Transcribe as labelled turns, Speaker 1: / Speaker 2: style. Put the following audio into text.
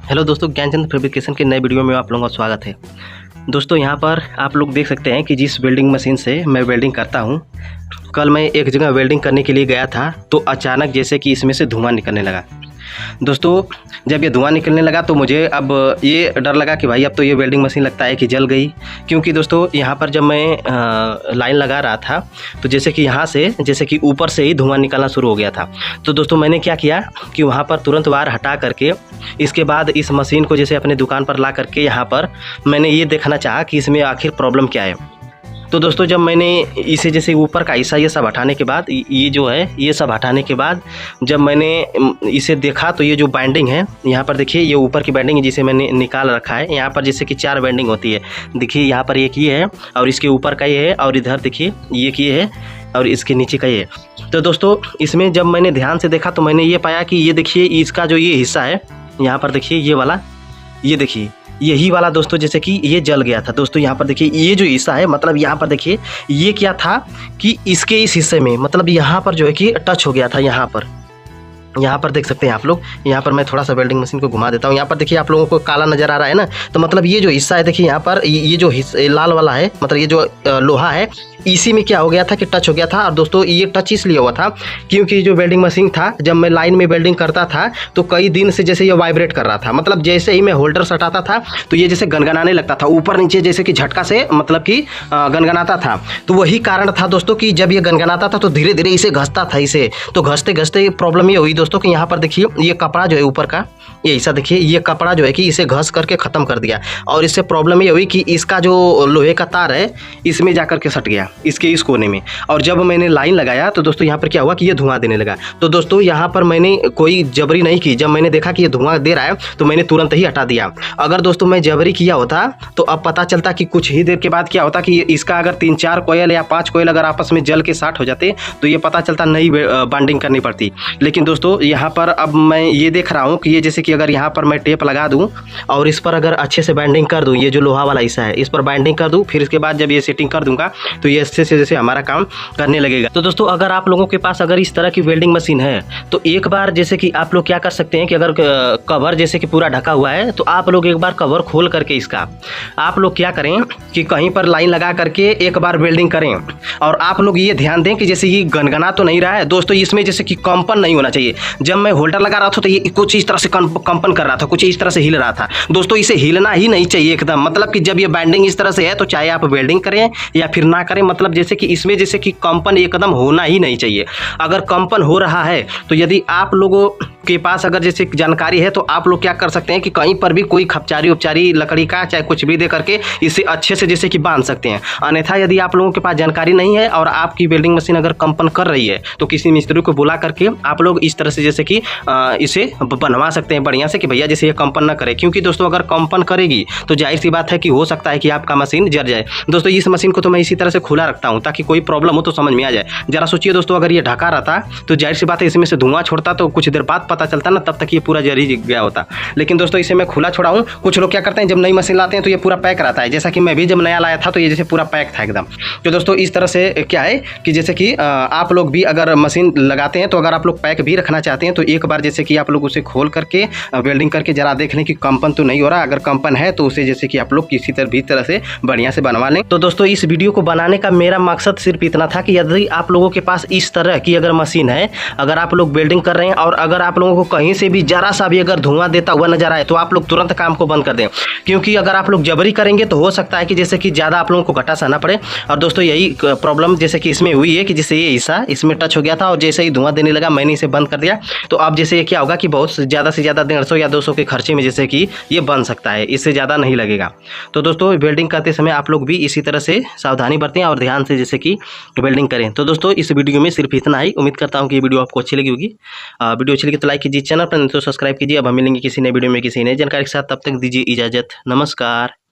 Speaker 1: Hello दोस्तों, Gyanchand fabrication के नए वीडियो में आप लोगों का स्वागत है। दोस्तों यहाँ पर आप लोग देख सकते हैं कि जिस वेल्डिंग मशीन से मैं वेल्डिंग करता हूँ, कल मैं एक जगह वेल्डिंग करने के लिए गया था तो अचानक जैसे कि इसमें से धुआं निकलने लगा। दोस्तों जब ये धुआं निकलने लगा तो मुझे अब ये डर लगा कि भाई अब तो ये वेल्डिंग मशीन लगता है कि जल गई, क्योंकि दोस्तों यहाँ पर जब मैं लाइन लगा रहा था तो जैसे कि यहाँ से जैसे कि ऊपर से ही धुआं निकलना शुरू हो गया था। तो दोस्तों मैंने क्या किया कि वहाँ पर तुरंत वायर हटा करके इसके बाद इस मशीन को जैसे अपने दुकान पर ला करके यहाँ पर मैंने ये देखना चाहा कि इसमें आखिर प्रॉब्लम क्या है। तो दोस्तों जब मैंने इसे जैसे ऊपर का हिस्सा ये सब हटाने के बाद ये जो है ये सब हटाने के बाद जब मैंने इसे देखा तो ये जो बाइंडिंग है यहाँ पर देखिए, ये ऊपर की बाइंडिंग है जिसे मैंने निकाल रखा है। यहाँ पर जैसे कि 4 बाइंडिंग होती है, देखिए यहाँ पर एक ये है और इसके ऊपर का ये है और इधर देखिए ये है और इसके नीचे का ये है। तो दोस्तों इसमें जब मैंने ध्यान से देखा तो मैंने ये पाया कि ये देखिए इसका जो ये हिस्सा है यहाँ पर देखिए ये वाला, ये देखिए यही वाला दोस्तों जैसे कि ये जल गया था। दोस्तों यहाँ पर देखिए ये जो हिस्सा है, मतलब यहाँ पर देखिए ये क्या था कि इसके इस हिस्से में मतलब यहाँ पर जो है कि टच हो गया था। यहाँ पर देख सकते हैं आप लोग, यहाँ पर मैं थोड़ा सा वेल्डिंग मशीन को घुमा देता हूँ। यहाँ पर देखिए आप लोगों को काला नज़र आ रहा है ना, तो मतलब ये जो हिस्सा है देखिए यहाँ पर ये जो लाल वाला है, मतलब ये जो लोहा है इसी में क्या हो गया था कि टच हो गया था। और दोस्तों ये टच इसलिए हुआ था क्योंकि जो वेल्डिंग मशीन था जब मैं लाइन में वेल्डिंग करता था तो कई दिन से जैसे ये वाइब्रेट कर रहा था, मतलब जैसे ही मैं होल्डर सटाता था तो ये जैसे गनगनाने लगता था, ऊपर नीचे जैसे कि झटका से मतलब कि गनगनाता था। तो वही कारण था दोस्तों कि जब ये गनगनाता था तो धीरे धीरे इसे घसता था, इसे तो घसते घसते प्रॉब्लम ये हुई दोस्तों कि यहाँ पर देखिए ये कपड़ा जो है ऊपर का ये हिस्सा देखिए, ये कपड़ा जो है कि इसे घस करके ख़त्म कर दिया। और इससे प्रॉब्लम ये हुई कि इसका जो लोहे का तार है इसमें जा कर के सट गया इसके इस कोने में। और जब मैंने लाइन लगाया तो दोस्तों यहाँ पर क्या हुआ कि ये धुआं देने लगा। तो दोस्तों यहाँ पर मैंने कोई जबरी नहीं की, जब मैंने देखा कि ये धुआं दे रहा है तो मैंने तुरंत ही हटा दिया। अगर दोस्तों मैं जबरी किया होता तो अब पता चलता कि कुछ ही देर के बाद क्या होता कि इसका अगर 3-4 कोयल या 5 कोयल अगर आपस में जल के साट हो जाते तो ये पता चलता नई बाइंडिंग करनी पड़ती। लेकिन दोस्तों यहाँ पर अब मैं ये देख रहा हूँ कि ये जैसे कि अगर यहाँ पर मैं टेप लगा दूँ और इस पर अगर अच्छे से बाइंडिंग कर दूँ, ये जो लोहा वाला हिस्सा है इस पर बाइंडिंग कर दूँ, फिर इसके बाद जब ये सेटिंग कर दूंगा तो ये अच्छे से जैसे हमारा काम करने लगेगा। तो दोस्तों अगर आप लोगों के पास अगर इस तरह की वेल्डिंग मशीन है तो एक बार जैसे कि आप लोग क्या कर सकते हैं कि अगर कवर जैसे कि पूरा ढका हुआ है तो आप लोग एक बार कवर खोल करके इसका आप लोग क्या करें कि कहीं पर लाइन लगा करके एक बार वेल्डिंग करें। और आप लोग ये ध्यान दें कि जैसे ये गनगना तो नहीं रहा है दोस्तों, इसमें जैसे कि कंपन नहीं होना चाहिए। जब मैं होल्डर लगा रहा था तो ये कुछ इस तरह से कंपन कर रहा था, कुछ इस तरह से हिल रहा था। दोस्तों इसे हिलना ही नहीं चाहिए एकदम, मतलब कि जब ये बाइंडिंग इस तरह से है तो चाहे आप वेल्डिंग करें या फिर ना करें, मतलब जैसे कि इसमें जैसे कि कंपन एकदम होना ही नहीं चाहिए। अगर कंपन हो रहा है तो यदि आप लोगों के पास अगर जैसे जानकारी है तो आप लोग क्या कर सकते हैं कि कहीं पर भी कोई खपचारी उपचारी लकड़ी का चाहे कुछ भी दे करके इसे अच्छे से जैसे कि बांध सकते हैं। अन्यथा यदि आप लोगों के पास जानकारी नहीं है और आपकी वेल्डिंग मशीन अगर कंपन कर रही है तो किसी मिस्त्री को बुला करके आप लोग इस तरह से जैसे कि इसे बनवा सकते हैं बढ़िया से कि भैया जैसे ये कंपन ना करे। क्योंकि दोस्तों अगर कंपन करेगी तो जाहिर सी बात है कि हो सकता है कि आपका मशीन जल जाए। दोस्तों इस मशीन को तो मैं इसी तरह से खुला रखता हूँ ताकि कोई प्रॉब्लम हो तो समझ में आ जाए। जरा सोचिए दोस्तों, अगर ये ढका रहता तो जाहिर सी बात है इसमें से धुआं छोड़ता तो कुछ देर बाद पता चलता ना, तब तक ये पूरा जल ही गया होता। लेकिन दोस्तों इसे मैं खुला छोड़ा हूँ। कुछ लोग क्या करते हैं जब नई मशीन लाते हैं तो ये पूरा पैक रहता है, जैसा कि मैं भी जब नया लाया था तो ये जैसे पूरा पैक था एकदम। तो दोस्तों इस तरह से क्या है कि जैसे कि आप लोग भी अगर मशीन लगाते हैं तो अगर आप लोग पैक भी रखना चाहते हैं तो एक बार जैसे कि आप लोग उसे खोल करके वेल्डिंग करके जरा देख लें कि कंपन तो नहीं हो रहा। अगर कंपन है तो उसे जैसे कि आप लोग किसी तरह से बढ़िया से बनवा लें। तो दोस्तों इस वीडियो को बनाने का मेरा मकसद सिर्फ इतना था कि यदि आप लोगों के पास इस तरह की अगर मशीन है, अगर आप लोग वेल्डिंग कर रहे हैं और अगर आप लोगों को कहीं से भी जरा सा भी अगर धुआं देता हुआ नजर आए तो आप लोग तुरंत काम को बंद कर दें। क्योंकि अगर आप लोग जबरी करेंगे तो हो सकता है कि जैसे कि ज़्यादा आप लोगों को घाटा सहना पड़े। और दोस्तों यही प्रॉब्लम जैसे कि इसमें हुई है कि जैसे ये हिस्सा इसमें टच हो गया था और जैसे ही धुआं देने लगा मैंने इसे बंद कर दिया। तो अब जैसे ये क्या होगा कि बहुत ज़्यादा से ज़्यादा 150 या 200 के खर्चे में जैसे कि ये बन सकता है, इससे ज़्यादा नहीं लगेगा। तो दोस्तों वेल्डिंग करते समय आप लोग भी इसी तरह से सावधानी बरतें और ध्यान से जैसे कि वेल्डिंग करें। तो दोस्तों इस वीडियो में सिर्फ इतना ही। उम्मीद करता हूँ कि ये वीडियो आपको अच्छी लगी होगी। वीडियो अच्छी लगी तो लाइक कीजिए, चैनल पर नहीं तो सब्सक्राइब कीजिए। अब हम मिलेंगे किसी नए वीडियो में किसी नई जानकारी के साथ, तब तक दीजिए इजाज़त। नमस्कार।